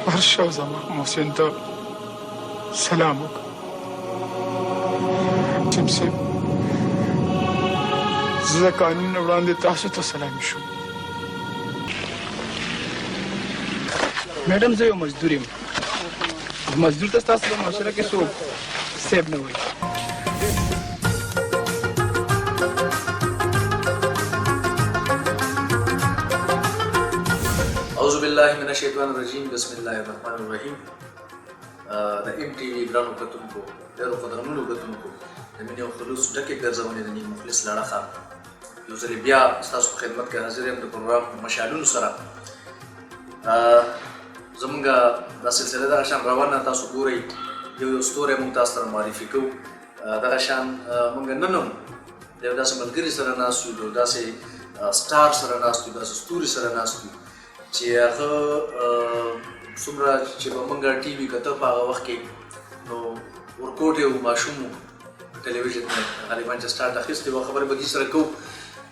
هر شو زما محسن ته سلام وکړه. حکیم صاحب زه د قانون نه وړاندې تاسو ته سلامي شوم. میډم زه یو مزدور یم. مزدور ته ستاسو په معاشره کې څوک صاحب نه وایي. اعوذ بالله من الشیطان الرجیم بسم الله الرحمن الرحیم. د ایم ټي وي ګرانو کتونکو ډېرو قدرمنو کتونکو د مینې او خلوص ډکې ګرځونې د نیک مخلص لاړخه یو ځلې بیا ستاسو په خدمت کې حاضر یم د پروګرام مشالونو سره. زمونږ دا سلسله دغه شان روانه تاسو ګورئ. یو ستوری موږ تاسو سره معرفي کوو. دغه شان موږ نن هم د یو داسې ملګري سره ناست یو، د یو داسې سټار سره ناست یو، داسې ستوري سره ناست یو چې هغه څومره چې به موږ ټي وي کته په هغه وخت کې نو ورکوټ یو ماشوم په ټلویزیون باندې غالبا چې سټارټ اخیستې وه، خبرې به دې سره کوو.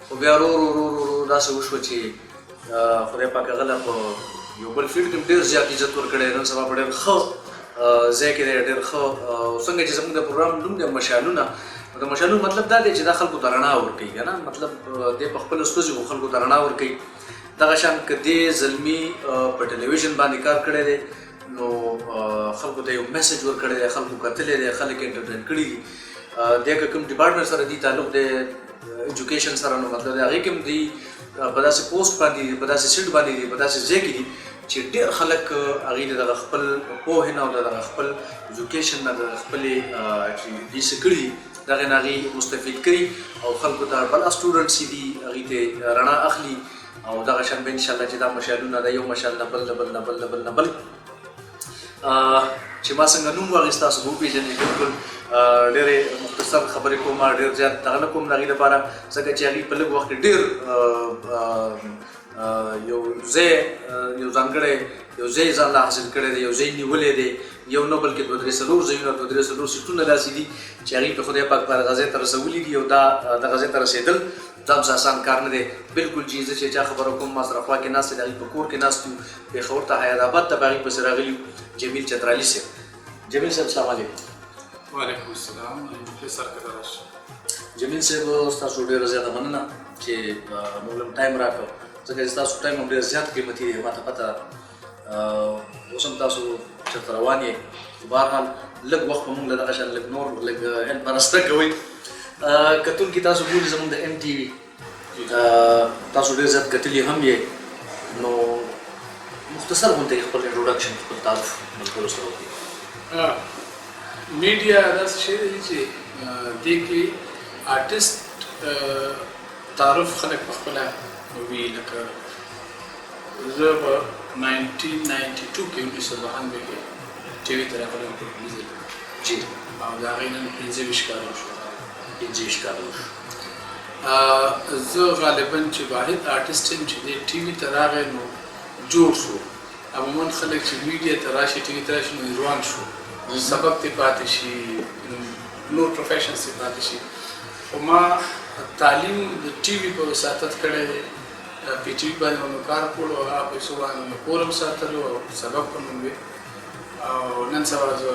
خو بیا ورو ورو ورو ورو داسې وشوه چې خدای پاک هغه له په یو بل فیلډ کې ډېر زیات عزت ورکړی. نن سبا په ډېر ښه ځای کې دی، ډېر ښه څنګه چې زموږ د پروګرام نوم دی مشالونه. د مشالونو مطلب دا دی چې دا خلکو ته رڼا ورکوي، که نه مطلب دی په خپله ستوزي خلکو ته رڼا ورکوي. دغه شان که دې زلمي په ټلویزیون باندې کار کړی دی نو خلکو ته یو میسج ورکړی دی، خلکو کتلی دی، خلک انټرټین کړي دي. دی که کوم ډپارټمنټ سره دي تعلق دی ایجوکیشن سره، نو مطلب د هغې کې هم دي په داسې پوسټ باندې دي، په داسې سیټ باندې دي، په داسې ځای کې دي چې ډېر خلک هغوی د دغه خپل پوهې نه او د دغه خپل ایجوکیشن نه د خپلې چې دي څه کړي دي د هغې نه هغوی مستفید کړي او خلکو ته بلا سټوډنټس چې دي هغوی ته رڼا اخلي. او دغه شان به انشاءالله چې دا مشالونه د یو مشال نه بل نه بل نه بل نه بل نه بل چې ما څنګه نوم واخیست تاسو به وپېژنئ. بلکل ډېرې مختصر خبرې کوم، ډېر زیات دغه نه کوم د هغې لپاره ځکه چې هغوی په لږ وخت کې ډېر یو ځای یو ځانګړی یو ځای ځان له حاصل کړی دی، یو ځای نیولی دی، یو نه بلکې دوه درې څلور ځایونه دوه درې څلور سیټونه داسې دي چې هغوی په خدای پاک په دغه ځای ته رسولي دي. او دا دغه ځای ته رسېدل دا هم آسان کار نه دی. بلکل چې زه چې چا خبره کوم ما سره خوا کې ناست دی، د هغوی په کور کې ناست یو، پېښور ته حیات آباد ته په هغوی پسې راغلي یو جمیل چترالي صاحب. جمیل صاحب السلام علیکم. وعلیکم السلام. جمیل صاحب ستاسو ډېره زیاته مننه چې موږ له ټایم راکړ، ځکه چې ستاسو ټایم هم ډېر زیات قیمتي دی. ما ته پته اوس هم تاسو چېرته روان یې، خو بهرحال لږ وخت به موږ له دغه شان لږ نور لږ هیلپ راسته کوئ. کتونکي تاسو ګوري زموږ د ایم ټي وي، تاسو ډېر زیات کتلي هم یې، نو مختصر غوندې خپل انټروډکشن خپل تعارف ملګرو سره وکړئ. میډیا داسې شی دی چې دې کې آرټسټ تعارف خلک په خپله وي. لکه زه په 1992 کې 1992 کې ټي وي ته راغلم په ټلویزیون جی، او د هغې نن 25 کاله وشو. 25 کاله وشو. زه غالبا چې واحد آرټسټ یم چې دې ټي وي ته راغی نو جوړ شو. عموما خلک چې میډیا ته راشي، ټي وي ته راشي، نو روان شو، سبق ته پاتې شي، نور پروفیشنز ته پاتې شي. خو ما تعلیم د ټي وي په وساطت کړی دی. په ټي وي باندې مې کار کولو، هغه پیسو باندې مې کور هم ساتلو او سبق هم مې وی. او نن سبا زه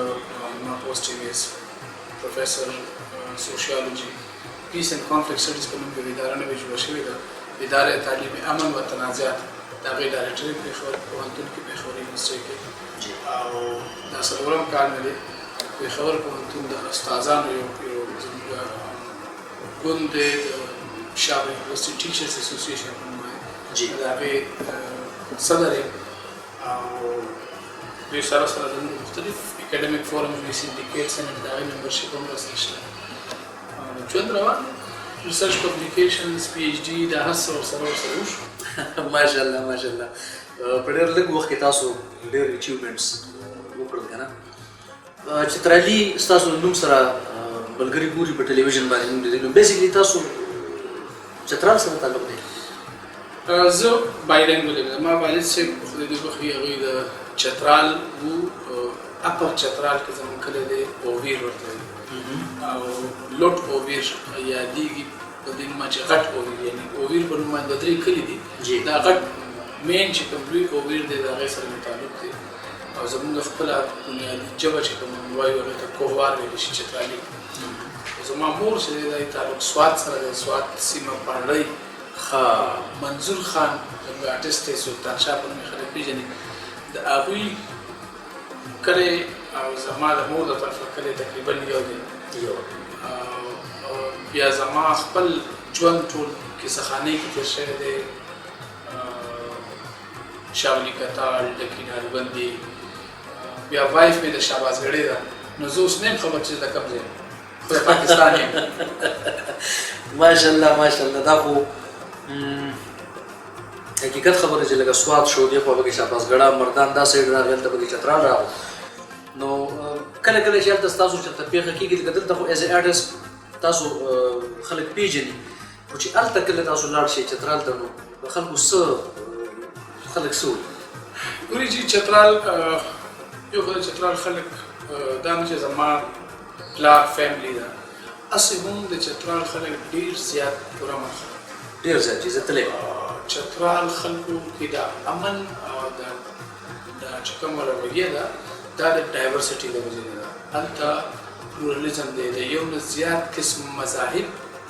ما پوسټینګ ایز پروفیسر سوشیالوجي پیس اینډ کانفلکټ سټډیز په نوم یوه اداره نوې جوړه شوې ده، اداره تعلیم امن و تنازعات. د هغې ډایرکټر یم پېښور پوهنتون کې، پېښور یونیورسټۍ کې. او دا څلورم کال مې دی. پېښور پوهنتون د استادانو یو ګوند دی، د شاهبه یونیورسټي ټیچرز اسوسیشن په نوم دی، د هغې صدر یم. او دوی سره سره د مختلف اکیډمیک فورمز وي، سینډیکیټس د هغې ممبرشپ هم راسره شته. ژوند روان دی، ریسرچ پبلیکیشنز، پي ایچ ډي، دا هر څه ورسره وشو. ماشاءالله ماشاءالله. په ډېر لږ وخت کې تاسو ډېر اچیومنټس وکړل که نه. چترالي ستاسو نوم سره ملګري ګوري په ټلویزیون باندې نوم دی، نو بیسیکلي تاسو چترال سره تعلق دی؟ زه بایلینګول یم. زما والد صاحب خدای دې وبخښي، هغوی د چترال وو، اپر چترال کې زموږ کلی دی، اوویر ورته وایي، او لوټ اوویر یادېږي په دې نوم چې غټ اوویر، یعنې اوویر په نوم باندې دوه درې کلي دي. دا غټ مین چې کوم لوی اوویر دی د هغې سره مې تعلق دی. او زمونږ خپله بنیادي ژبه چې کوم وایو هغې ته کوهوار ویلی شي چترالي. زما مور چې دی دا یې تعلق سوات سره دی، سوات سیمه پاړۍ. منظور خان زموږ آرټسټ دی، سلطان شاه په نوم یې خلک پېژني. د هغوی کلی او زما د مور د طرفه کلی تقریبا یو دی. بیا زما خپل ژوند ټول کیسهخانۍ کې تېر شوی دی، شاولي کتال، ډکي نالبندي. بیا وایف مې د شهبازګړۍ ده، نو زه اوس نه یم خبر چې د کوم ځای یم، خو د پاکستان یم. ماشاءالله ماشاءالله. دا خو حقیقت خبره چې لکه سوات شو، دې خوا پکې شهبازګړه، مردان دا سایډ راغی، هلته پکې چترال راغی. نو کله کله چې هلته ستاسو چېرته پېښه کېږي، لکه دلته خو ایز ا آرټسټ تاسو خلک پېژني، خو چې هلته کله تاسو لاړ شئ چترال ته، نو د خلکو څه خلک څه وایي؟ ګورې چې چترال یو خو د چترال خلک دا نه چې زما پلار فیملی ده، هسې هم د چترال خلک ډېر زیات پرامن خلک، ډېر زیات چې زه تللی چترال خلکو کې دا امن او دا چې کومه رویه ده دا د ډایورسټي د وجې نه ده. هلته پلورلیزم دی، د یو نه زیات قسم مذاهب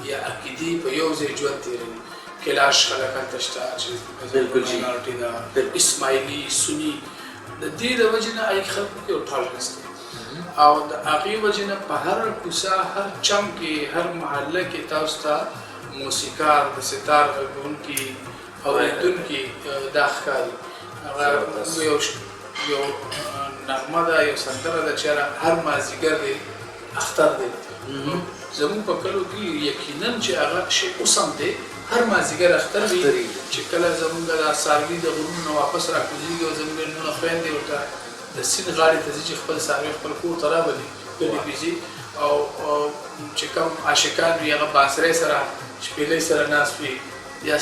یا عقیدې په یو ځای ژوند تېروي. کلاش خلک هلته شته چې بلکل جي ماینارټي ده، اسماعیلي، سني. د دې د وجې نه هغې خلکو کې یو ټالرنس دی، او د هغې وجې نه په هر کوڅه، هر چم کې، هر محله کې تاسو ته موسیقار، د ستار غږونکي، اورېدونکي دا ښکاري. هغه یو نغمه ده، یو سندره ده چې هر مازدیګر دی اختر دی. زموږ په کلو کې یقینا چې هغه شی اوس هم دی، هر مازدیګر اختر وي چې کله زموږ د څاروي د غرونو نه واپس راکوزېږي او زموږ لمونځ خویندې ورته د سیند غاړې ته ځي چې خپل څاروي خپل کور ته راولي، ګډې بېځي، او چې کوم عاشقان وي هغه باسرۍ سره شپېلۍ سره ناست وي، یا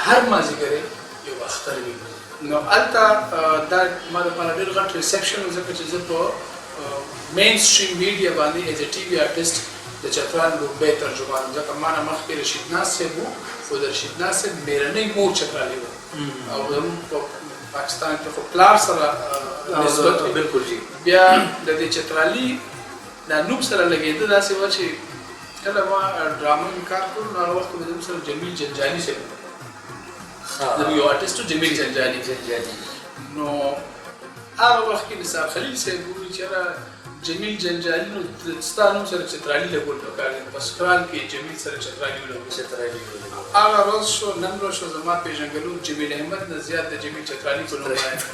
هر مازدیګر یو اختر وي. نو هلته دا ما دپاره ډېر غټ ریسپشن و، ځکه چې زه په مین سټریم میډیا باندې ایز ا ټي وي آرټسټ د چترال لومبی ترجمان وم، ځکه ما نه مخکې رشید ناز صاحب و، خو د رشید ناز صاحب مېرنۍ مور چترالي وه، او زموږ په پاکستان کې خو پلار سره نسبت وي. بلکل جي. بیا د دې چترالي دا نوم سره لګېده داسې وه چې کله ما ډرامه کې کار کړو، نو هغه وخت کې به زموږ سره جمیل جنجاني صاحب زموږ یو آرټسټ و، جمیل جنجاني. نو هغه وخت کې نثار خلیل صاحب وویل چې یاره جمیل جنجاني نو ستا نوم سره چترالي لګول پکار دی، په سکرال کې جمیل سره چترالي ولګول. هغه ورځ شو، نن ورځ شو، زما پېژنګلو جمیل احمد نه زیات د جمیل چترالي په نوم باندې.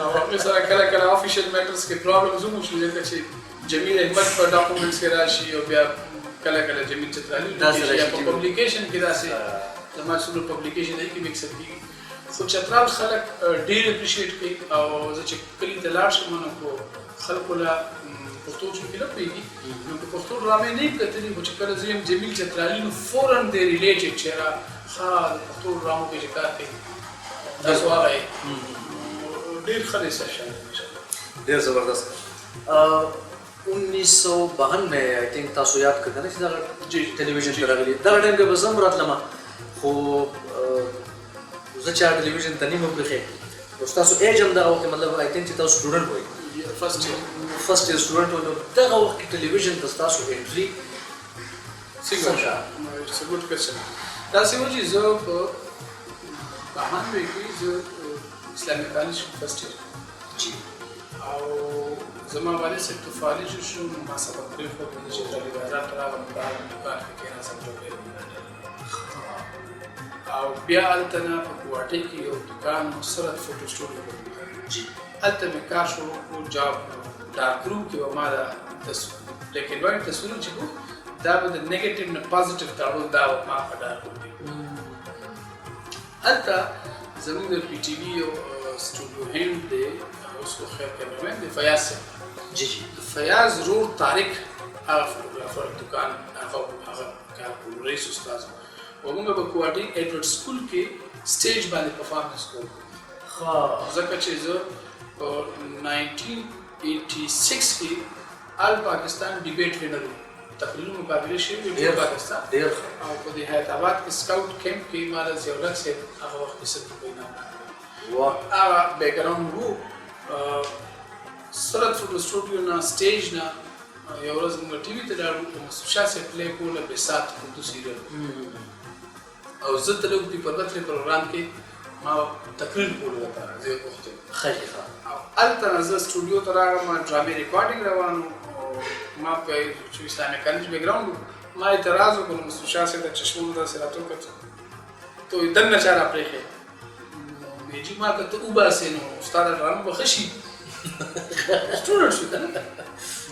او هغې سره کله کله افیشل میټرز کې پرابلمز هم وشو، ځکه چې جمیل احمد په ډاکومنټس کې راشي، او بیا کله کله جمیل چترالي یا په پبلیکیشن کې داسې زما څومره پبلیکیشن دی کې مکسپ کېږي. خو چترال خلک ډېر اپریشیټ کوي، او زه چې کلي ته لاړ شم نو خو خلکو له پښتو ژبې نه پوهېږي، نو په پښتو ډرامې نه یم کتلي، خو چې کله زه یم جمیل چترالي نو فوراً دی ریلیټډ چې یاره ښه د پښتو ډرامو کې چې کار کوي تاسو هغه یې ډېر ښه ریسپشن دی. ډېر زبردست. 1992 آی تھنک تاسو یاد کړئ کنه چې دغه ټلویزیون ته راغلي، دغه ټایم کې به زه هم راتلم، خو زه چې هغه ټلویزیون ته نه یم پرېښی، نو ستاسو ایج هم دغه وخت کې مطلب آی تھنک چې تاسو سټوډنټ وئ، فرسټ ایئر سټوډنټ وئ، نو دغه وخت کې ټلویزیون ته ستاسو انټري څنګه شوه؟ اټس ا ګوډ کوېسچن. داسې و چې زه په 92 کې زه اسلامي کالج فرسټ ایئر جي، او زما والد صاحب تو فالج شو، نو ما سبق پرېښود چې ټلویزیون ته راغلم، په هغه دوکان کې کېناستم ټوکۍ او بیا هلته نه په ګوهاټۍ کې یو دوکان سرت فوټو سټوډیو جي، هلته مې کار شروع کړو، جاب ډارک روم کې به ما دا بلیک اینډ وایټ تصویرونه چې کوم دا به د نیګیټیو نه پازیټیو تړل، دا به ما په ډارک روم کې. هلته زموږ د پی ټي وي یو سټوډیو هند دی، اوس خو خیر کیمرمین دی، فیاض صاحب. جی جی. فیاض رور طارق هغه فوټوګرافر دوکان هغه کار کولو، رئیس استاد و. موږ په ګوهاټۍ ایډورډ سکول کې سټیج باندې پرفارمنس کوو، ځکه چې زه په 1986 کې آل پاکستان ډیبیټ وینر وم، تقریري مقابلې شوې وې ډېر پاکستان، او په دې حیات آباد کې سکاوټ کیمپ کې ما د ضیاءالحق صاحب هغه وخت کې 100 روپۍ انعام راکړی. هغه بیک ګراونډ و، تاسو د سټوډیو نه سټیج نه یو ورځ موږ ټي وي ته لاړو په مسوشا سه پلی کوله بسات اردو سیریل او زه د لوګ په پربتري پروګرام کې ما تقریر کول وکړ زه وخت خلیفہ او البته زه سټوډیو ته راغلم ډرامې ریکارډینګ روانو ما په اسلامي کالج بیک ګراوند ما اعتراض وکړ مسوشا سه د چشمونو د سراتو کړ ته دنه چاره پرېخه میجی ما ته وباسه نو استاد ډرامه بخشي سټوډنټ شو کنه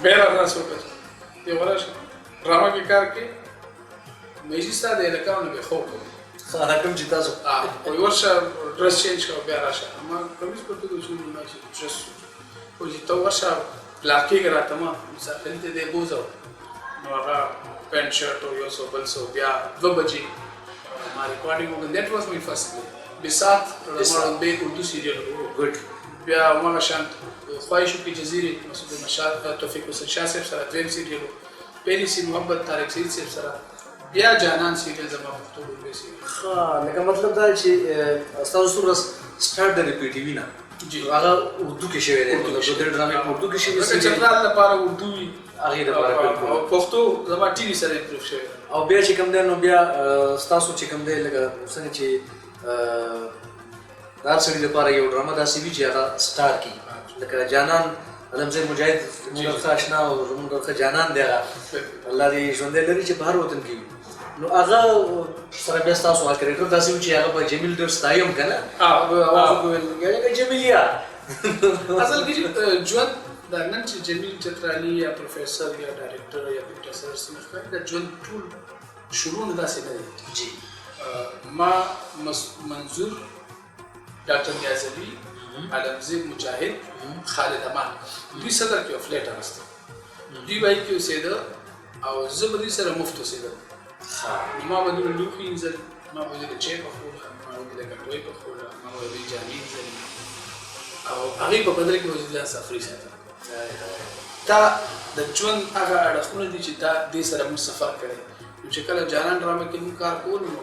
بیره تاسو وکړه یو ورځ ډرامه کې کار کې میجی ستاسو د لکانو به خو خانه کوم چې تاسو او یو ورځ ډرس چینج کړو بیا راشه ما کمیس په تو شو نو ماشي ډرس او چې تو ورځ پلاکې راته ما مسافر ته دی بوزو نو هغه پینټ شرټ او یو سو بل سو بیا 2 بجې ما ریکارډینګ وکړ دیٹ واز مای فرست بسات رمضان به اردو سیریل ګډ بیا ما شانت خواهشو کی جزیره مسعود مشال توفیق حسین شاه صاحب سره دریم سیریل پہلی سی محبت طارق سعید صاحب سره بیا جانان سیریل زما پښتو ډوبه سیریل ها لکه مطلب دا چې تاسو سره سٹارټ د پی ټی وی نه جی هغه اردو کې شوی دی مطلب د ډرامې اردو کې شوی دی چترال لپاره اردو وی هغه د لپاره او پښتو زما ټي وی سره امپروف شوی او بیا چې کوم دی نو بیا تاسو چې کوم دی لکه څنګه چې دا سړي لپاره یو ډرامه داسې وي چې هغه سٹار کی لکه جانان علمزی مجاهد موږ آشنا او موږ جانان دی الله دې ژوند لري چې بهر وطن کې نو هغه سره بیا تاسو هغه کریکټر داسې و چې هغه په جمیل ډېر ستایم کنه اواز وکړل جمیلیا اصل کې ژوند دا نن چې جمیل چترالي یا پروفیسور یا ډایرکټر یا پروفیسور سمښکای دا ژوند ټول شروع نه داسې نه دی جی ما منظور ډاکټر نیاز علي علمزی مجاهد خالد امان دوی صدر کې فلیټ راستي دوی وایي کې اوسېده او زه به دوی سره مفت اوسېدم ما به دوی لوښي انځل ما به دوی چای پخوله ما به دوی ګټوۍ پخوله ما به دوی جامې انځلې او هغې په بدل کې به دوی سفري ساتل دا د ژوند هغه اړخونه دي چې دا دې سره موږ سفر کړی چې کله جانان ډرامه کې موږ کار کول نو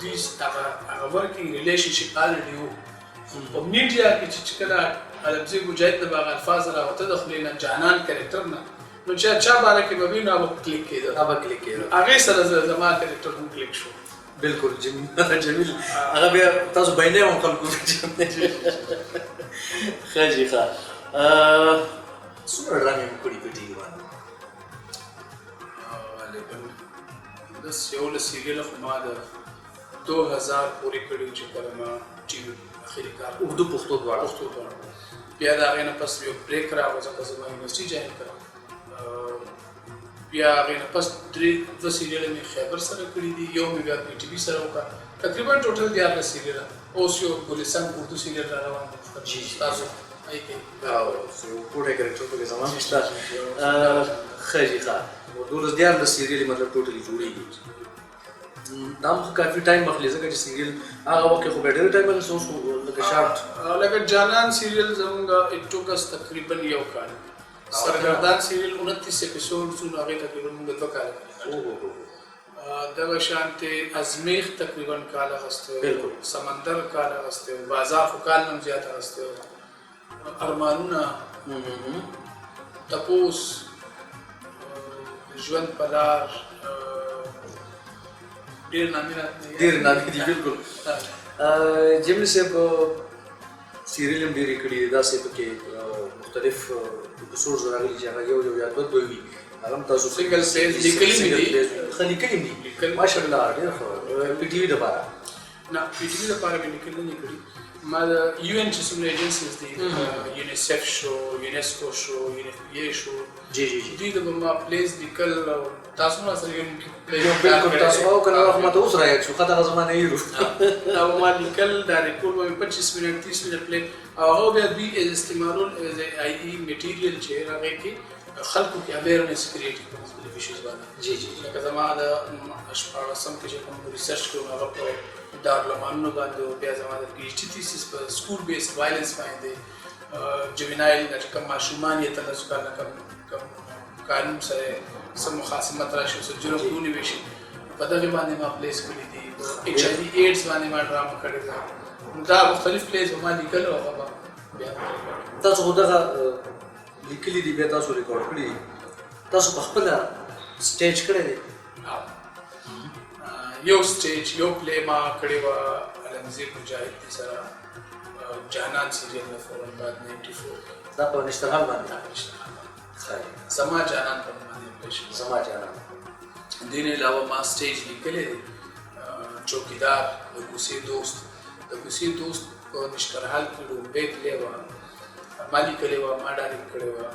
دوی هغه ورکینګ ریلیشنشپ الریډي وو په میډیا کې چې کله علمزی مجاهد د باغ الفاظ راوته د خلینا جانان کریکټر نه نو چې چا باره کې به وینو هغه کلیک کېده هغې سره زما کریکټر هم کلیک شو بالکل جمیل هغه بیا تاسو بینه هم خلکو ښه جي ښه څومره ډرامې مو کړي په ټي وي باندې بس یو له سیریل خو ما د 2000 پورې کړي چې کله ما ټي وي اخري کار اردو پښتو دواړه بیا د هغې نه پس یو بریک راغی ځکه زما یونیورسټي جاین کړم بیا هغې نه پس 2 سیریل مې خیبر سره کړي دي یو مې بیا پی ټي وي سره وکړه تقریبا ټوټل 11 سیریل اوس یو ګلستان اردو سیریل را روان دی تاسو ای کې او پوره کریکټر په زمان شته ښه جي ښه 12 سیریل مطلب ټوټلی جوړیږي دا مخ کافي ټایم اخلي ځکه چې سیریل هغه وخت خو ډېر ټایم نه سوچ لکه شارټ لکه جانان سیریل زمونږ اټوکس تقریبا یو کال سرګردان سیریل 29 اپیسوډ څو هغه تقریبا موږ 2 کال دغه شانته ازمیخ تقریبا کال غسته سمندر کال غسته بازار خو کال نم زیات غسته ارمانونه تپوس ژوند پلار ډیر نامې دي بالکل جمیل صاحب سیریل هم ډېرې کړي دي داسې پکې مختلف اپیسوډز راغلي چې هغه یو یا دوه وي هغه هم تاسو سنګل پیج لیکلي دي ښه لیکلي دي ماشاءالله ډېر ښه پی ټي وي دپاره نه پی ټي وي دپاره مې لیکل نه دي کړي ما د یو ان چې څومره ایجنسیز دي یونیسیف شو یونیسکو شو یونیفیې شو دوی د ما پلیز لیکل تاسو ما سره یو بالکل تاسو او کنه وخت ما ته اوس راځي شو خاطر زمانه یې او ما لیکل دا ریکورډ مې 25 منټ 30 منټ پلی او هغه بیا دوی استعمالول از ای میټیریل چې هغه کې خلکو کې اویرنس کریټ کوي په فیشز باندې جی لکه زما د اشپاړسم کې چې کوم ریسرچ کوم هغه په دارالمعلوماتو باندې بیا زما د پی ایچ ډي تھیسس په سکول بیس وایلنس باندې جوینایل چې کوم ماشومان یې تل ځکه کم قانون سره سم مخاصمت راشي او جرم کوونی وشي په دغه باندې ما پلیس کړی دي ایچ آی وی ایډز باندې ما ډرامه کړی ده دا مختلف پلیس ما لیکل او هغه بیا تاسو دغه لیکلي دي بیا تاسو ریکارډ کړي دي تاسو په خپله سټیج کړی دی یو سټیج یو پلی ما کړې وه علمزیر مجاهد سره جانان سیریل نه فورن بعد 94 دا په نشترحال باندې زما جانان په نوم باندې پلی شوی زما جانان دې نه علاوه ما سټیج لیکلی دی چوکیدار د کوڅې دوست د کوڅې دوست په نشترحال کې لومبۍ پلی وه ما لیکلې وه ما ډایرکټ کړې وه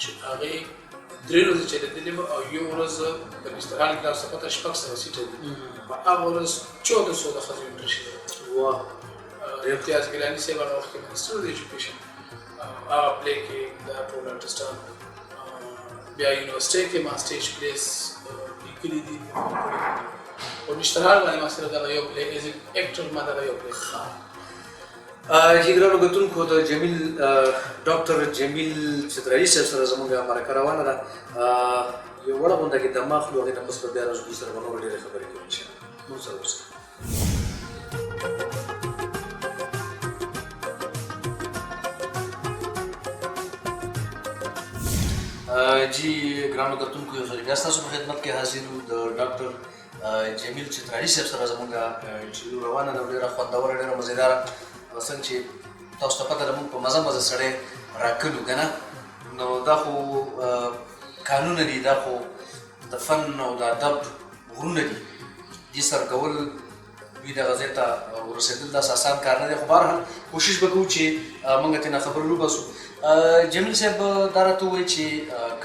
چې هغې 3 ورځې چلېدلې وه او یو ورځ په نشترحال کې تاسو ته پته 600 سیټه دي په هغه ورځ 1400 د ښځو انټر شوي واه امتیاز ګیلاني صاحب هغه وخت کې منسټر د ایجوکیشن هغه پلی کې دا ټول آرټسټان بیا یونیورسټۍ کې ما سټیج پلیس لیکلي دي او نشترحال باندې ما سره دغه یو پلی ایز اکټر ما دغه یو پلی چې ګرانو کتونکو د جمیل ډاکټر جمیل چترالي صاحب سره زموږ مرکه روانه ده یو وړه غونډه کې دم اخلو هغې نه پس به بیا راځو دوی سره به نورې ډېرې خبرې کوو انشاءالله موږ سره اوسئ جی ګرانو کتونکو یو ځل بیا ستاسو په خدمت کې حاضر یو د ډاکټر جمیل چترالي صاحب سره زموږ انټرویو روانه ده ډېره خوندوره ډېره مزېداره څنګه چې تاسو ته پته ده موږ په مزه مزه سړی راکلو که نه نو دا خو کانونه دي دا خو د فن او د ادب غرونه دي دې سر کول دوی دغه ځای ته ورسېدل داسې اسان کار نه دی خو بهرحال کوشش به کوو چې موږ ترېنه خبرې وباسو جمیل صاحب دا راته ووایي چې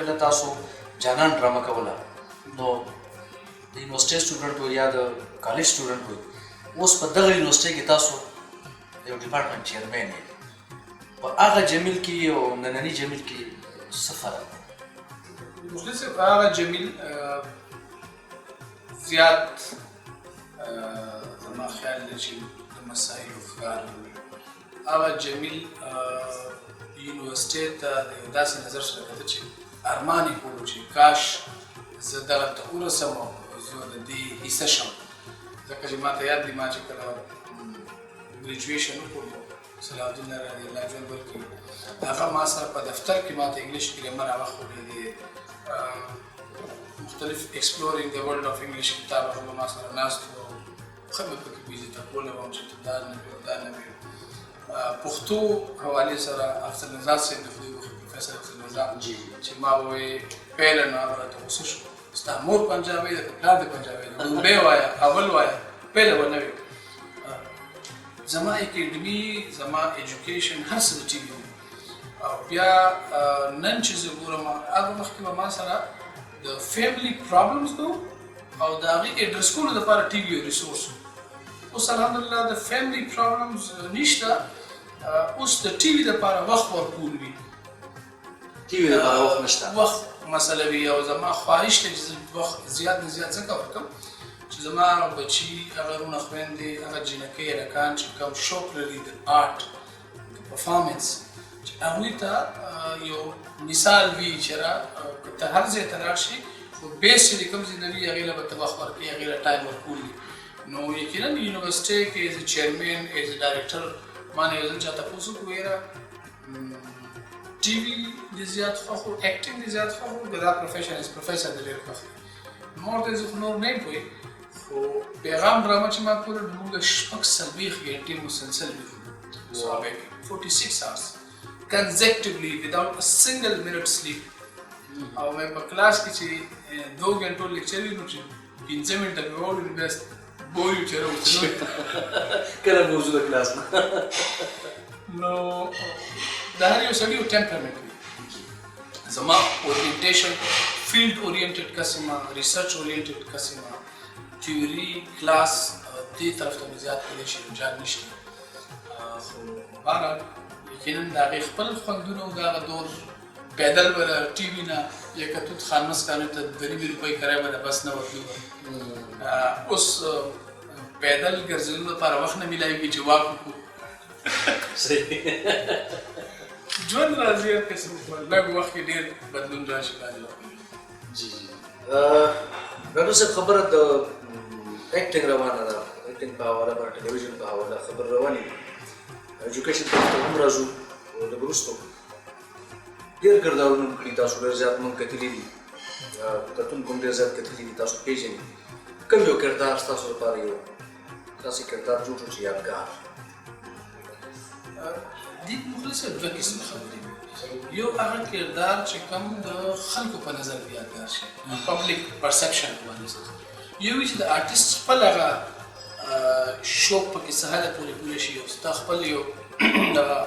کله تاسو جانان ډرامه کوله نو د یونیورسټۍ سټوډنټ وي یا د کالج سټوډنټ وي اوس په دغه یونیورسټۍ کې تاسو یو ډپارټمنټ چیرمین یې په هغه جمیل کې او ننني جمیل کې څه فرق دی مخلص صاحب هغه جمیل زیات زما خیال دی چې د مسایلو ښکار هغه جمیل یونیورسټۍ ته د یو داسې نظر سره کته چې ارمان یې کولو چې کاش زه دغلته ورسم او زه د دې حصه شم ځکه چې ما ته یاد دی ما چې کله ګریجویشن وکړو صلاح الدین رضی الله عنه بلکې هغه ما سره په دفتر کې ما ته انګلیش ګرامر هغه ښودلی دی مختلف ایکسپلورینګ د ورلډ اف انګلیش کتاب هغه ما سره ناست و ښه مې پکې ویزیټ کولی وم چې دا نه وي دا نه وي پښتو حوالې سره افضل نژاد صاحب د خدای وخت پروفیسر افضل نژاد چې ما ووایي پیله نو هغه راته غوسه شو ستا مور پنجابی ده که پلار دې پنجابی ده لومبۍ وایه اول وایه پیله به نه وي زما اکیډمي زما ایجوکیشن هر څه د ټي وي او بیا نن چې زه ګورم هغه وخت کې به ما سره د فیملی پرابلمز و او د هغې ایډرس کولو دپاره ټي وي ریسورس اوس الحمدلله د فیملی پرابلمز نشته اوس د ټي وي دپاره وخت ورکول وي ټي وي دپاره وخت نشته وخت مسله وي او زما خواهش دی چې وخت زیات نه زیات ځکه ورکړم چې زما بچي هغه رونه خویندې هغه جینکۍ هلکان چې کوم شوق لري د آرټ د پرفارمنس چې هغوی ته یو مثال وي چې که ته هر ځای ته لاړ شي خو بیس چې د کوم ځای نه وي هغې له به ته وخت ورکوي هغې له ټایم ورکول وي نو یقینا یونیورسټۍ کې ایز ا چیرمین ایز ا ډایرکټر ما نه یو ځل چا تپوس وکړو یاره ټي وي دې زیات خوښ و ایکټینګ دې زیات خوښ و که دا پروفیشن از پروفیسر دې ډېر خوښ دی نور ته زه خو نور نه یم پوهېږم خو پیغام ډرامه چې ما کوله نو موږ 46 غنټې مسلسل وکړو 46 hours consecutively without a single minute sleep او مې په کلاس کې چې 2 غنټو لیکچر وي نو چې 15 منټه مې واورېدل بیا بور یو چې راوځي کله به وځو د کلاس نه نو د هر یو سړي یو ټمپرمنټ وي زما اورینټیشن فیلډ اورینټډ قسمه ریسرچ اورینټډ قسمه تیوري کلاس دې طرف ته مې زیات کولی شي رجحان نشته خو بهرحال یقینا د هغې خپل خوندونه او د هغه دور پیدل به د ټي وي نه یا کتوت خانمس کانو ته 2 روپۍ کرایه به د بس نه ورتلو اوس پیدل ګرځېدلو لپاره وخت نه میلاوي چې واک وکړو ژوند راځي هر قسم لږ وخت کې ډېر بدلون راشي جی ډاکټر صاحب خبره د ایکټینګ روانه ده ایکټینګ په حواله باندې ټلویزیون په حواله خبر روانې دي ایجوکیشن ته هم راځو لږ وروسته ډېر کردارونه مو کړي، تاسو ډېر زیات مونږ کتلي دي، کتونکو هم ډېر زیات کتلي دي، تاسو پېژنئ. کوم یو کردار ستاسو لپاره یو داسې کردار جوړ شو چې یادګار؟ دې مخلص دوه قسمه خبرې دي. یو هغه کردار چې کوم د خلکو په نظر کې یادګار شي، پبلک پرسپشن باندې، یو چې د آرټیست خپل هغه شوق پکې څه حده پورې پوره شي، او ستا خپل یو دغه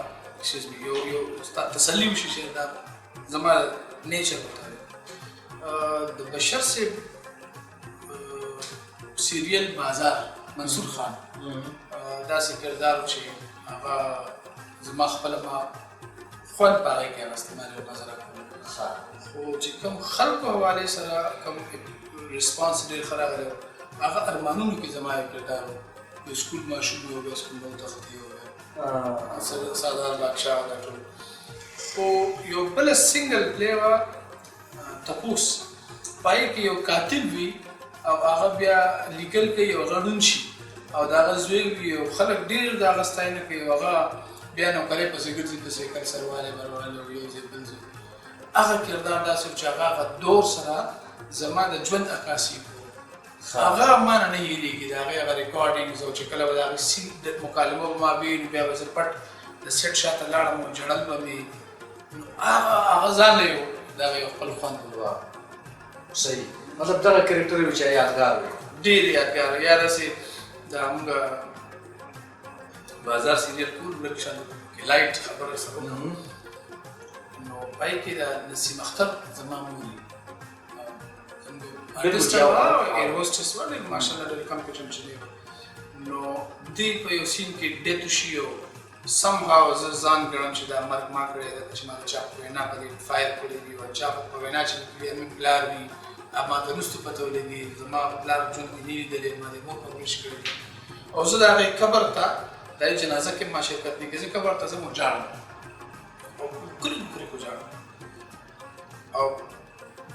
یو ستا تسلي وشي چې دا زما نیچر مطابق. د بشر صاحب سیریل بازار منصور خان داسې کردار چې هغه زما خپله ما خوند په هغې کې اخیستی، ما ډېر مزه راکوله. خو چې کوم خلکو حوالې سره کوم ریسپانس ډېر ښه راغلی، هغه ارمانونو کې زما یو کردار و. یو سکول ماشوم و، بیا سکول به وتښتي، سردار بادشاه دا ټول. خو یو بله سنګل پلی وه تپوس، په هغې کې یو کاتب وي او هغه بیا لیکل کوي او هغه ړوند شي او د هغه زوی وي او خلک ډېر د هغه ستاینه کوي او هغه بیا نوکرۍ پسې ګرځي د سایکل سروالی بروالی او یو ځای بل ځای. هغه کردار داسې و چې هغه دور سره زما د ژوند عکاسي کوي. هغه ما نه هېرېږي، د هغې هغه ریکارډینګز او چې کله به د هغې سین د مکالمه به ما وینو، بیا به زه پټ د سیټ شاته لاړم او ژړل به مې، هغه ځان له یو د هغه یو خپل خوند و. صحیح، مطلب دغه کرکټر وي چې یادګار وي، ډېر یادګار. یا داسې دا موږ بازار سیریل کول لږ شان لایټ خبره سره نو پای کې د نسیم اختر زما مور آرټسټ وه، ایر هوسټس وه، ډېر ماشاءالله ډېر کمپیټنټ نجلۍ وه. نو دې په یو سین کې ډیت وشي او سم هاو زه ځان ګڼم چې دا مرګ ما کړی ده، چې ما د چا په وینا په دې فایر کړی وي او چا په وینا چې مې پلار وي ما ته وروسته پته ولګي زما پلار ژوند کې نه لیدلی، ما د مور پرورش کړی دي. او زه د هغې قبر ته د هغې جنازه کې ما شرکت نه کړي، زه قبر ته ځم او ژاړم او کرک کرک ژاړم. او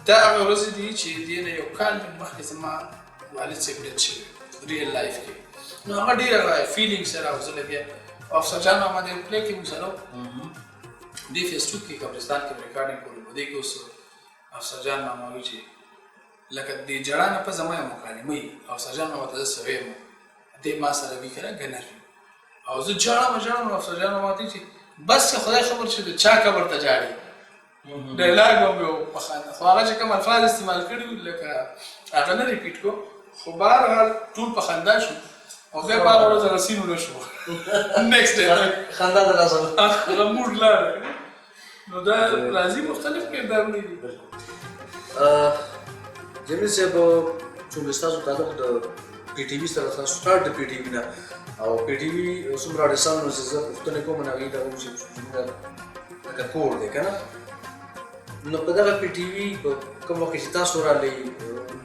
دا هغه ورځې دي چې دې نه یو کال مخکې زما والد صاحب ډېډ شوی ریل لایف کې. نو هغه ډېر هغه فیلینګ سره او زه لګیا او افسر جان ماما د پلی کې موږ سره دې فیس ټو کې قبرستان کې ریکارډینګ کولو. په دې کې اوس افسر جان ماما وایي چې لکه د جړا نه په زما یې مکالمه وي، افسر جان ماما ته زه څه ویم، دې ما سره وي که نه ګنر وي او زه ژاړم نو افسر جان ماما ته چې بس که خدای خبر چې د چا قبر ته ژاړي. ډایلاګ به مې وخانده، خو هغه چې کوم الفاظ استعمال کړي وو لکه هغه نه ریپیټ کړو، خو بهرحال ټول په خندا شو او بیا په هغه ورځ هغه سین ونه شو. نیکسټ ډے خندا ته راسه هغه موډ لاړ. نو دا راځي مختلف کردارونه دي. جمیل صاحب، چونکې ستاسو تعلق د پی ټي وي سره، تاسو سټارټ د پی ټي وي نه او پی ټي وي څومره اړیسانو چې زه پوښتنې کوم نه هغې دا وایي چې زموږ لکه کور دی که نه. نو په دغه پی ټي وي په کوم وخت کې چې تاسو راغلئ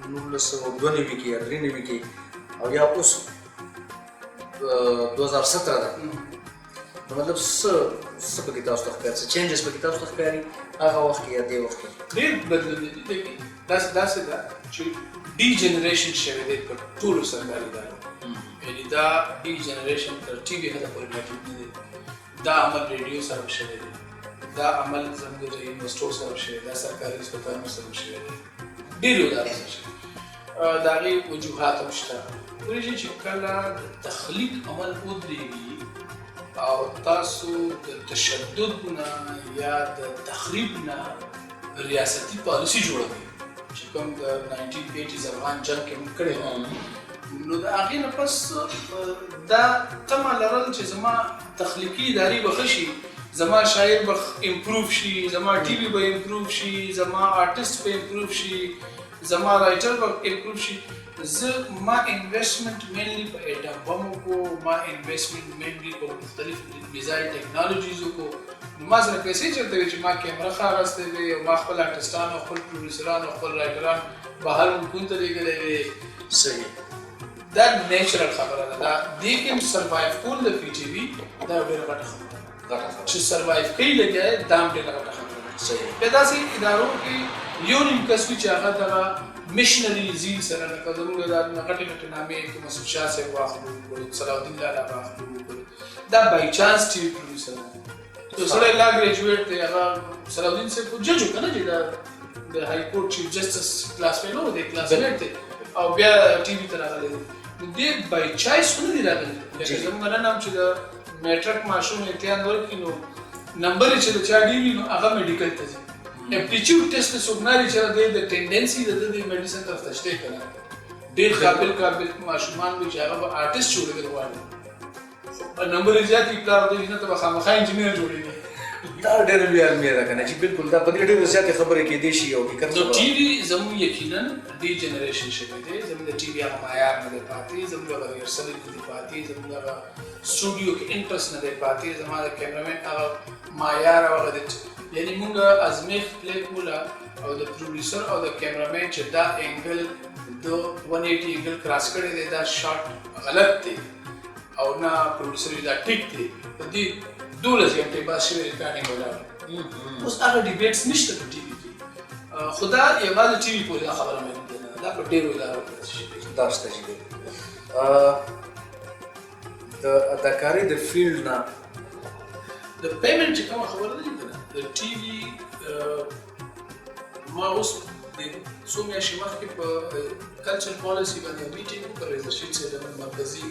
1992 کې یا 93 کې او یا اوس 2017 ده، نو مطلب څه پکې تاسو ته ښکاري، څه چینجز پکې تاسو ته ښکاري هغه وخت کې یا دې وخت کې؟ ډېر بدلون دي. داسې ده چې ډي جنریشن شوی دی په ټولو سرکاري ادارو، یعنې دا ډي جنریشن تر ټي وي حده پورې موجود نه دی. دا عمل ریډیو سره شوی دی، دا عمل زموږ د یونیورسټو سره شوی دی، دا سرکاري هسپتالونو سره شوی دی، ډېرو ادارو سره شوی دی. د هغې وجوهات هم شته. وایي چې کله د تخلیق عمل ودرېږي او تاسو د تشدد نه یا د تخریب نه ریاستي پالیسي جوړوئ چې کوم د 1980s افغان جنګ کې موږ کړی وو، نو د هغې نه پس دا تمه لرل چې زما تخلیقي ادارې به ښه شي، زما شاعر به امپروف شي، زما ټي وي به امپروف شي، زما آرټسټ به امپروف شي، زما رایټر به امپروف شي. زه ما انویسټمنټ مینلی په ایټم بم وکړو، ما انویسټمنټ مینلی په مختلف میزایل ټیکنالوجیز وکړو. نو ما سره پیسې چېرته وي چې ما کیمره ښه اخیستی وي او ما خپل آرټسټان او خپل پروډیوسران او خپل رایټران بهر ملکونو ته لېږلی وي. صحیح، دا نیچرل خبره ده. دا دې کې سروایو کول د پی ټي وي دا ډېره غټه خبره ده چې سروایو کوي لګیا دا هم ډېره غټه خبره ده. صحیح، په داسې ادارو کې یو نیم کس وي چې هغه دغه مشنري زیل سره لکه زموږ دا غټې غټې نامې کې مسعود شاه صاحب واخلو، صلاح الدین لالا واخلو، دا بای چانس ټي وي پروډیوسر یو سړی لا ګریجویټ دی هغه صلاح الدین صاحب جج و که نه چې د های کورټ چیف جسټس کلاس فیلو دی کلاسمیټ دی او بیا ټي وي ته راغلی دی نو دې بای چایس خو نه دی راغلی لکه زموږ نن هم چې د میټرک ماشوم امتحان ورکړي نو نمبر یې چې د چا ډېر وي نو هغه میډیکل ته ځي اپټیچیوډ ټیسټ ته څوک نه لري چې د ټینډنسي د ده د میډیسن طرف ته شته که نه ډېر قابل ماشومان وي چې هغه به آرټسټ جوړېدل غواړي نمبر یې زیات وي پلار ورته وایي نه ته به خامخا انجینر جوړېږي دا ډېره لویه المیه ده که نه چې بلکل دا په دې ډېرې زیاتې خبرې کېدی شي او حقیقت نو ټي وي زموږ یقینا ډي جنریشن شوی دی زموږ د ټي وي هغه معیار نه دی پاتې زموږ هغه ریهرسل نه دی پاتې زموږ هغه سټوډیو کې انټرسټ نه دی پاتې زما د کیمرامین هغه معیار او هغه یعنې موږ ازمیښت پلی کوله او د پروډیوسر او د کیمرامین چې دا انګل د 180 انګل کراس کړی دی دا شاټ غلط دی او نه پروډیوسر دا ټیک دی په دې 12 غنټې بعد شوی ریکارډینګ ولاړ اوس هغه ډیبیټس نشته په ټي وي کې خو دا یوازې ټي وي پورې دا خبره مې دا په ډېرو ادارو کې دا شته چې د اداکارۍ د فیلډ نه د پیمنټ چې کومه خبره ده که نه د ټي وي ما اوس د څو میاشتې مخکې په کلچر پالیسي باندې میټینګ وکړ رضاشید صاحب زموږ مرکزي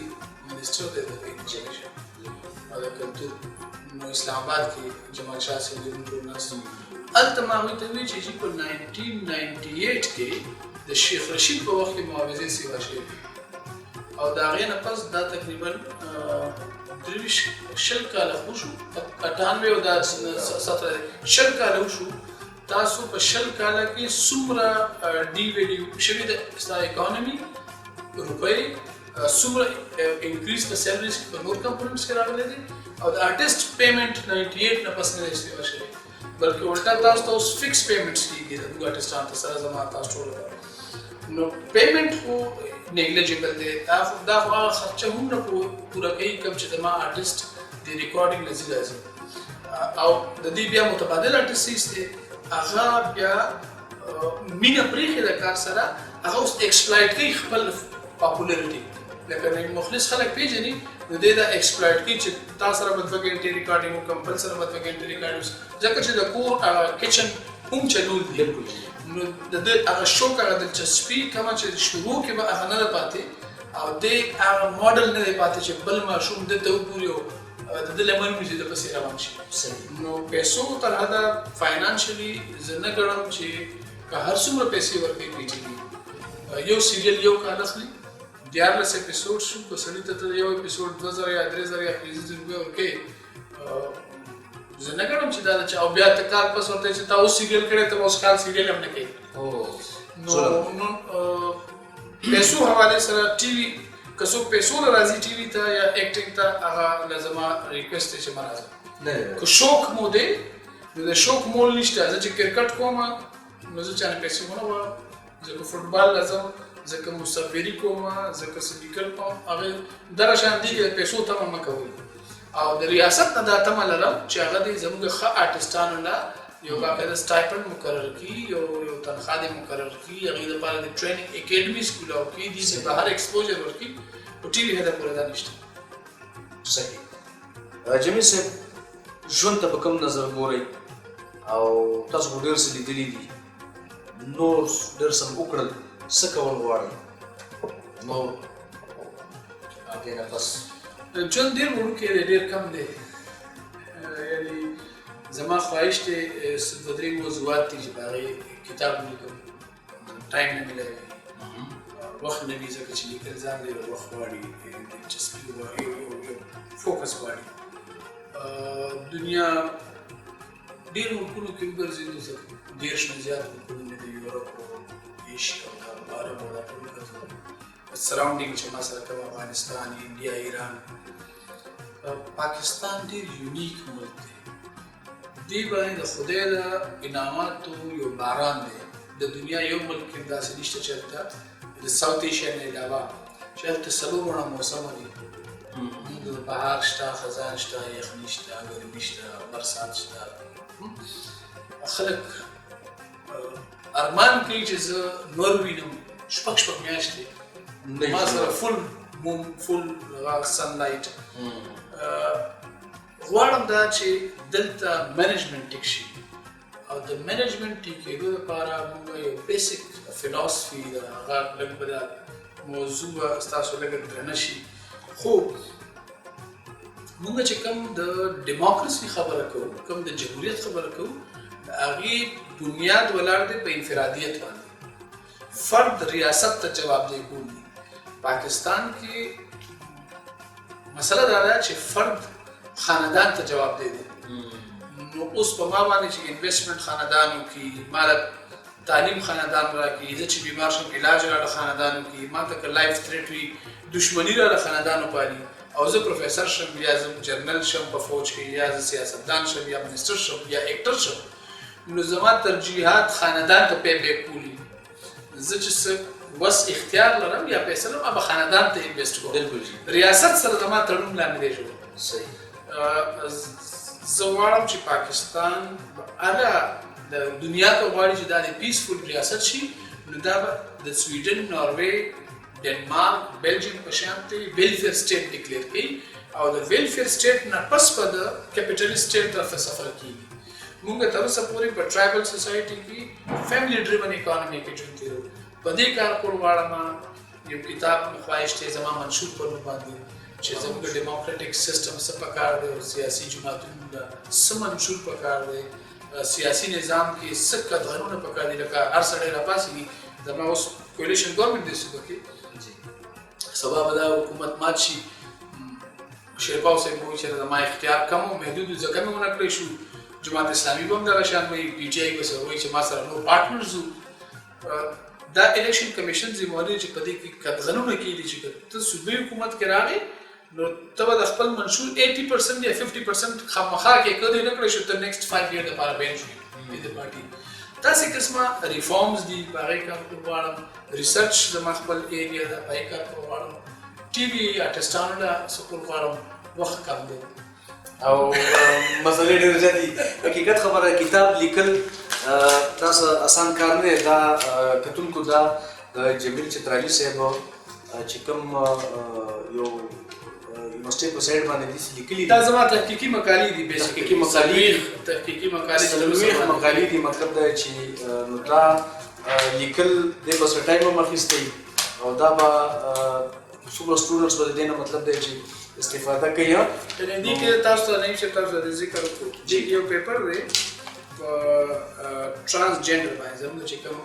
منسټر دی د ایجوکیشن او د کلتور نو اسلام آباد کې جمال شاه صاحب زموږ ټول ناست هلته ما هغوی ته وویل چې په 1998 کې د شیخ رشید په وخت کې معاوضې سیوا شوې او د هغې نه پس دا تقریبا 30 کاله وشو 98 او دا 17 کاله وشو تاسو په 20 کاله کې څومره ډي ویډیو شوي د ستا اکانومي روپۍ څومره انکریز په سیلریز په نور کمپوننټس کې راغلی دی او د آرټسټ پیمنټ 98 نه پس نه دی سیوا شوی بلکې الټا تاسو ته اوس فکس پیمنټس کېږي د موږ آرټسټانو ته سره زما تاسو ټول نو پیمنټ خو نیګلیجبل دی دا خو هغه خرچه هم نه پوره کوي کوم چې زما آرټسټ د ریکارډینګ نه ځي راځي او د دې بیا متبادل آرټسټ دی هغه بیا مینه پرېښې د کار سره هغه اوس ایکسپلایټ کوي خپل پاپولریټي لکه مخلص خلک پیژني نو دی دا ایکسپلایټ کوي چې تا سره به 2 غنټې ریکارډینګ وکړم بل سره به 2 غنټې ریکارډینګ ځکه چې د کور کچن هم چلول دی نو د دې هغه شوق هغه دلچسپي کومه چې شروع کې به هغه نه ده پاتې او دی هغه موډل نه دی پاتې چې بل ماشوم دلته وګوري او د ده لمن وي چې د پسې روان شي نو پیسو تر حده فاینانشلي زه نه ګڼم چې که هر څومره پیسې ورکوي پی ټي وي یو سیریل یو کال اخلي 14 اپیسوډ شو که سړي ته ته یو اپیسوډ 2000 یا 3000 یا 5000 روپۍ ورکوې زه نه ګڼم چې دا ده چې او بیا ته کال پس ورته چې تا اوس سیریل کړی ته اوس کال سیریل هم نه کوي نو پیسو حوالې سره ټي وي که څوک پیسو له راځي ټي وي ته یا ایکټینګ ته هغه له زما ریکویسټ دی چې مه راځه که شوق مو دی نو د شوق مول نشته زه چې کرکټ کوم نو زه چا نه پیسې ونه غواړم زه که فوټبال له ځم زه که مصوري کوم زه که څه لیکل کوم هغې دغه شان دي چې پیسو تمه مه کوئ او د ریاست نه دا تمه لرم چې هغه دې زموږ ښه آرټسټانو له یو باقاعده سټایپنډ مقرر کړي یو تنخواه دې مقرر کړي هغې دپاره د ټریننګ اکیډمیز کولاو کړي دې چې بهر ایکسپوجر ورکړي خو ټي وي هده پوره دا نشته صحیح جمیل صاحب ژوند ته په کوم نظر ګورئ او تاسو خو ډېر څه لیدلي دي نور ډېر څه وکړل څه کول غواړئ نور هغې نه پس ژوند ډېر وړوکی دی ډېر کم دی یعنې زما خواهش دی 2-3 موضوعات دي چې په هغې کتاب ولیکم ټایم نه میلاوي وخت نه وي ځکه چې لیکل ځان دی وخت غواړي دلچسپي غواړي یو فوکس غواړي دنیا ډېرو ملکونو کې وګرځېدو ځکه 30 نه زیات ملکونو مې د یورپ او ایشیا او عرب او دا ټول وګرځېدل سراؤنډینګ چې ما سره کوم افغانستان انډیا ایران پاکستان ډېر یونیک ملک دی دې باندې د خدای د انعاماتو یو باران دی د دنیا یو ملک کې داسې نشته چې هلته د ساوت ایشیا نه علاوه چې هلته 4 موسمه دي د بهار شته خزان شته یخني شته ګرمي شته برسات شته خلک ارمان کوي چې زه نور وینم شپږ میاشتې ما سره فل سنلایټ غواړم دا چې دلته منیجمنت ټیک شي او د منیجمنت ټیک کېدو لپاره موږ یو بیسک فلسفي د هغه لږ به دا موضوع ستاسو لږ درنه شي خو موږ چې کوم د ډیموکراسي خبره کوو کوم د جمهوریت خبره کوو د هغې بنیاد ولاړ دی په انفرادیت باندې فرد ریاست ته جوابدهي کول دي پاکستان کې مسله دا ده چې فرد خاندان ته جوابدهي دی نو اوس په ما باندې چې انویسټمنټ خاندان وکړي ما له تعلیم خاندان راکړي زه چې بیمار شم علاج راله خاندان وکړي ما ته که لایف تھریټ وي دشمني راله خاندان وپالي او زه پروفیسر شم یا زه جرنل شم په فوج کې یا زه سیاستدان شم یا منسټر شم یا اکټر شم نو زما ترجیحات خاندان ته پې کولي زه چې څه بس اختیار لرم یا پیسې لرم به خاندان ته انویسټ کوم ریاست سره زما تړون لا نه دی جوړ صحیح زه غواړم چې پاکستان هغه د دنیا ته غواړي چې دا د پیسفول ریاست شي نو دا به د سویډن ناروې ډنمارک بلجیم په شان ته ویلفیر سټیټ ډیکلیر کړي او د ویلفیر سټیټ نه پس په د کیپیټلیسټ سټیټ طرف سفر کیږي موږ تر اوسه پورې په ټرایبل سوسایټي کې فیملی ډریون اکانومي کې ژوند تیرو په دې کار کول غواړم یو کتاب مې خواهش دی زما منشور په نوم باندې چې زموږ ډیموکراټیک سیستم څه پکار دی او سیاسي جماعتونو ته څه منشور پکار دی سیاسي نظام کې څه قدرونه پکار دي لکه هر سړی راپاسېږي زما اوس کولیشن ګورنمنټ دی صوبه کې سبا به دا حکومت مات شي شیرپاو صاحب وایي چې زما اختیار کم او محدود و ځکه مې ونه کړی شو جماعت اسلامي به هم دغه شان وایي پي ټي آی به وایي چې ما سره نور پارټنرز وو دا الیکشن کمیشن ذمہواري چې په دې کې قدغنونه کېدي چې ته صوبې حکومت کې راغی نو ته به د خپل منشور 80% یا 50% خامخا کې کړی نه کړی شو ته نیکسټ 5 ایئر لپاره بین شوې د پارټي داسې قسمه ریفارمز دي په هغې کار کول غواړم ریسرچ زما خپل ایریا ده په هغې کار کول غواړم ټي وي آرټسټانو له څه کول غواړم وخت کم دی او مسلې ډېرې زیاتې حقیقت خبره کتاب لیکل تاسو آسان کار نه دا کتونکو دا جمیل چترالي صاحب چې کوم یو یونیورسټي په سایډ باندې دي لیکلي دا زما تحقیقي مقالې دي بیسیکلي تحقیقي مقالې دي مطلب دا چې نو دا لیکل د بس ټایم هم اخیستی او دا به څومره سټوډنټس به د دې نه مطلب دی چې استفاده کوي دې کې تاسو ته نه چې تاسو د ذکر وکړو چې یو پیپر دی ترانسجنډر باندې زموږ چې کوم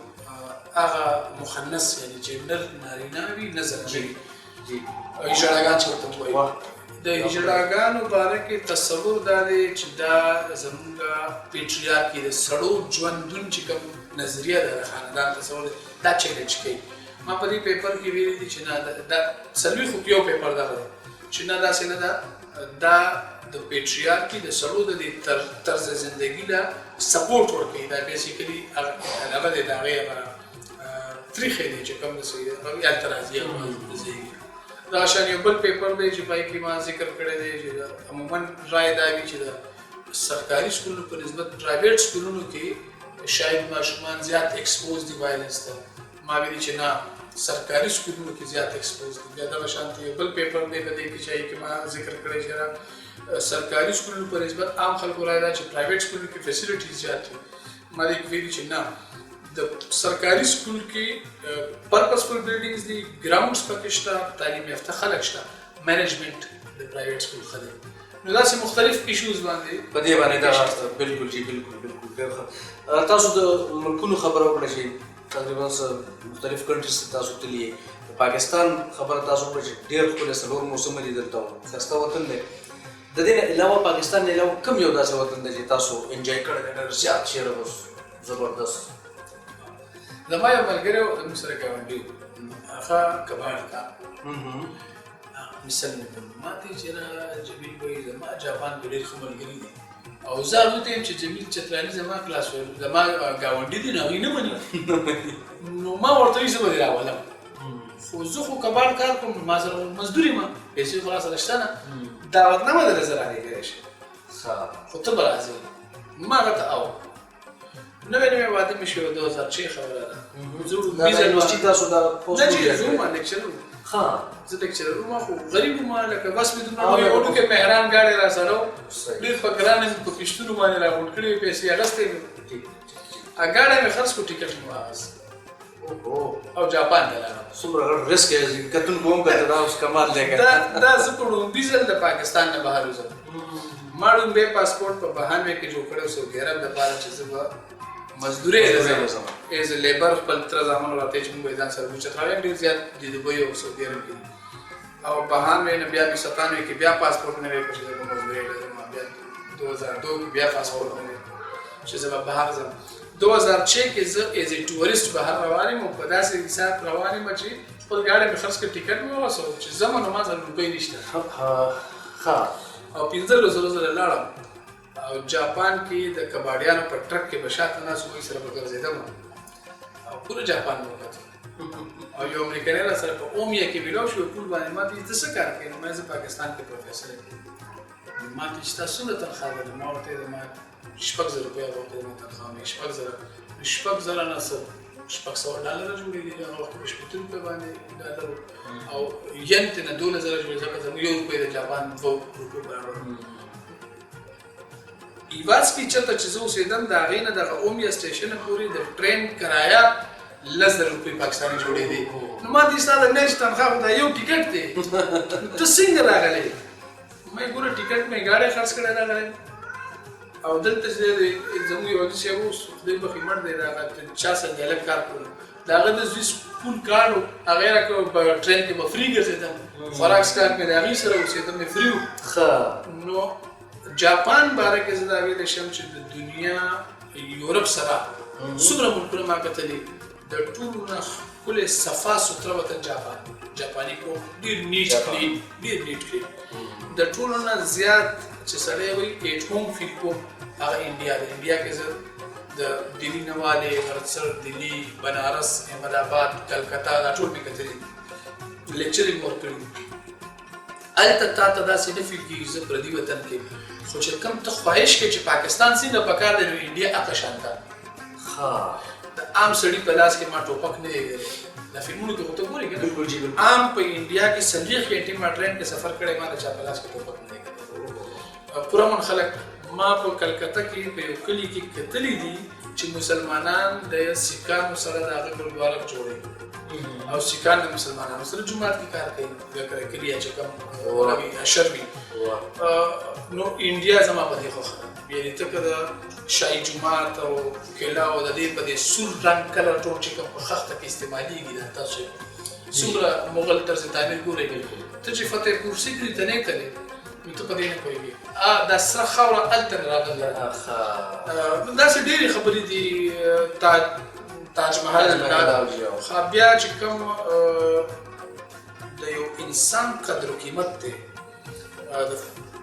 هغه مخنث یعنی جنډر نارینه وي نه زنانه هجړاګان چې ورته وایي د هجړاګانو باره کې تصور دا دی چې دا زموږ پیټریارکي د سړو ژوندون چې کوم نظریه ده د خاندان تصور دا چیلنج کوي ما په دې پیپر کې ویلي دي چې نه دا څلوېښت یو پیپر دغه دی چې نه داسې نه ده دا د پیټریارکي د سړو د دې طرز زندګي له سپورټ ورکوي دا بیسیکلي هغه دی د هغې تریخې دی چې کوم داسې اعتراضي زېږي دا شان یو بل پیپر دی چې پای کې ما ذکر کړی دی چې عموما رای دا وي چې د سرکاري سکولونو په نسبت پرایویټ سکولونو کې شاید ماشومان زیات ایکسپوز دي وایلنس ته ما ویلي چې نه سرکاري سکولونو کې زیات ایکسپوز دي بیا دغه شانته یو بل پیپر دی په دې کې چې ما ذکر کړی چې سرکاري سکولونو په نسبت عام خلکو رای دا چې پرایویټ سکولونو کې فیسیلیټیز زیات دي ما دې ویلي چې نه د سرکاري سکول کې پرپسفل بلډینګز دي ګراوندز پکې شته تعلیم یافته خلک شته مینجمنټ د پرایویټ سکول ښه دی نو داسې مختلف ایشوز باندې په دې باندې دا بالکل جی بالکل تاسو د ملکونو خبره وکړه چې تقریبا مختلف کنټریز تاسو تللی پاکستان خبره تاسو وکړه چې ډېر ښکلی څلور موسمه دي دلته ښایسته وطن دی د دې نه علاوه پاکستان نه علاوه کوم یو داسې وطن دی چې تاسو انجوای کړی دی ډېر زیات شعر اوس زبردست زما یو ملګری و زموږ سره ګاونډي و هغه کباړ کا مثال مې کړو ما ته چې جمیل وایي زما جاپان کې ډېر ښه ملګري دي او زه هغوی ته یم چې جمیل چترالي زما کلاس زما ګاونډي دي نو هغوی نه مني نو ما ورته وایي زه به دې راولم خو زه خو کباړ کار کوم ما سره مزدور یم پیسې خو راسره شته نه دعوتنامه درله زه رالېږلی شم خو ته به راځې ما هغه ته نوې واده مې شو 2006 خبره ده زه دا یونیورسيټي تاسو دا پوسټ نه چې زه ما لیکچر ها زه لیکچر ما خو غریب ما لکه بس مې دومره یو کې مهران غاړي را سره ډېر فکرانه په پښتون باندې را وټ کړی پیسې اغستې اګاړه مې خرڅ کو ټیکټ مې واغست او جاپان ته لاړم څومره ریسک یې کتون کوم کته دا اوس کمال دی دا زه په لومبي ځل د پاکستان نه بهر وځم ما لومبي پاسپورټ په بهانه کې جوړ کړو سعودي عرب د پاره چې زه مزدوري راځم ایز لیبر خپل تر ځامن راته چې موږ ځان سره وچ تراویم ډیر زیات د دوی او سعودي عرب کې او بهانه نه بیا 97 کې بیا پاسپورټ نه وی کړی د مزدوري راځم بیا 2002 کې بیا پاسپورټ نه چې زه بهر ځم 2006 کې زه ایز ا ټورست بهر روانم او په داسې حساب روانم چې خپل ګاډي مې خرڅ کړ ټیکټ مې واسو چې زمونږ ما زر روپۍ نشته ها او 15 زره لاړم او جاپان کې د کباډیانو په ټرک کې بشات نه سوي سره وګرځیدم او پوره جاپان وکړ او یو امریکایي را سره په اومیا کې ویلو شو ټول باندې ما دې څه کار کوي مې زه پاکستان کې پروفیسور یم ما دې تاسو نه تنخواه ده ما ورته ما شپږ زره روپۍ ورته ما تنخواه مې شپږ زره نه څه $600 جوړېږي هغه وخت په شپږ روپۍ باندې ډالر او ین ته نه 2000 جوړېږي ځکه زموږ یو روپۍ د جاپان 2 روپۍ برابر ایواز کې چته چې زه اوسېدم د هغې نه دغه اومیا سټیشن پورې د ټرین کرایه 1000 روپۍ پاکستاني جوړېدې نو ما دې ستا د میاشتې تنخواه خو دا یو ټیکټ دی ته څنګه راغلی ما یې ګوره ټیکټ مې ګاډی خرڅ کړی راغلی او دلته چې زموږ یو علي صاحب اوس خدای بخښي مړ دی د هغه چا سره دی هلک کار کوي د هغه د زوی سکول کار و هغه یې راکړه په ټرین کې به فري ګرځېدم خوراک څښاک مې د هغې سره اوسېدم مې فري و نو جاپان باره کې زه دا ویلی شم چې د دنیا یورپ سره څومره ملکونه ما کتلي د ټولو نه ښکلی صفا سوتره وطن جاپاني قوم ډېر نیټ کلین د ټولو نه زیات چې سړی وایي ایټ هوم فیل کوم هغه انډیا ده انډیا کې زه د دلی نواله امرتسر دلی بنارس احمد آباد کلکتا دا ټول مې کتلي لیکچرینګ ورکړي هلته تا ته داسې نه فیل کېږي زه پردي وطن کې خو چې کوم ته خواهش کوې چې پاکستان څنګه پکار دی نو انډیا هغه شان ده د عام سړي په لاس کې ما ټوپک نه دی ویلی دا فلمونو کې خو ته ګورې که نه عام په انډیا کې 40 غنټې ما ټرین کې سفر کړی ما د چا په لاس کې ټوپک نه دی پوره من خلک ما په کلکته کې په یو کلي کې کتلي دي چې مسلمانان د سیکانو سره د هغه ګرودواره جوړوي او سیکان د مسلمانانو سره جومات کې کار کوي د کلي چې کوم روي اشر وي نو انډیا زما په دې خوښه یعنې ته که د شاهي جومات او کیلا او د دې په دې سور رنګ کلر ټول چې کوم په خښته کې استعمالېږي دا تاسو څومره مغل طرز تعمیر ګورئ ته چې فتح پور سیکري ته نه تلې نو ته په دې نه پوهېږې دا سره خاوره هلته نه راغله داسې ډېرې خبرې دي تاج محل بیا چې کوم د یو انسان قدر و قیمت دی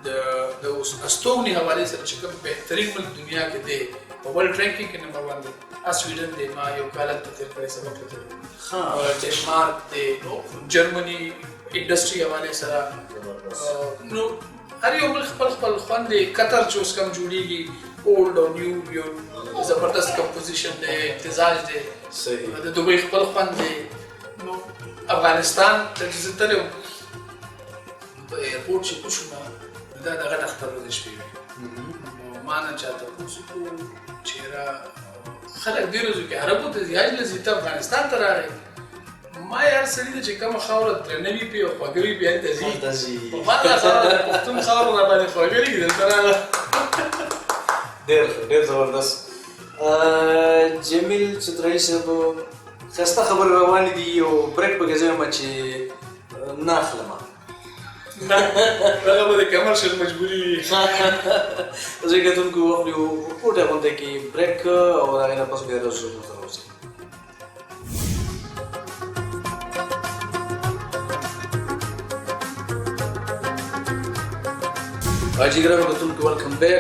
د استوني حوالې سره چې کوم بهترین ملک دنیا کې دی په ورلډ رینکینګ کې نمبر 1 دی سویډن دی ما یو کال هلته تېر کړی سبق ته ډنمارک دی جرمني انډسټري حوالې سره نو هر یو ملک خپل خوند دی قطر چې اوس کوم جوړېږي اولډ او نیو یو زبردست کمپوزیشن دی امتزاج دی د دوبۍ خپل خوند دی نو افغانستان ته چې زه تللی وم په ایرپورټ چې کوز شوم دا د غټ اختر ورځې شپې وې نو ما نه چا تپوس وکړو چې یاره خلک دې ورځو کې عربو ته حج له ځي ته افغانستان ته راغی ما یار سړي ته چې کومه خاوره درنه وي پې او خوږه وي بیا هلته ځي ما دا خاوره د پښتون خاوره راباندې خوږه لګي دلته راغله ډېر زبردست جمیل چترایي صاحب ښایسته خبرې روانې دي یو بریک پکې زه یم چې نه اخلم هغه به د کمرشل مجبوري وي زه کتونکو واخلو یو پورټه غونډه کې بریک او د هغې نه پس بیا راځو سره اوسئ جی ګرانو کتونکو ویلکم بیک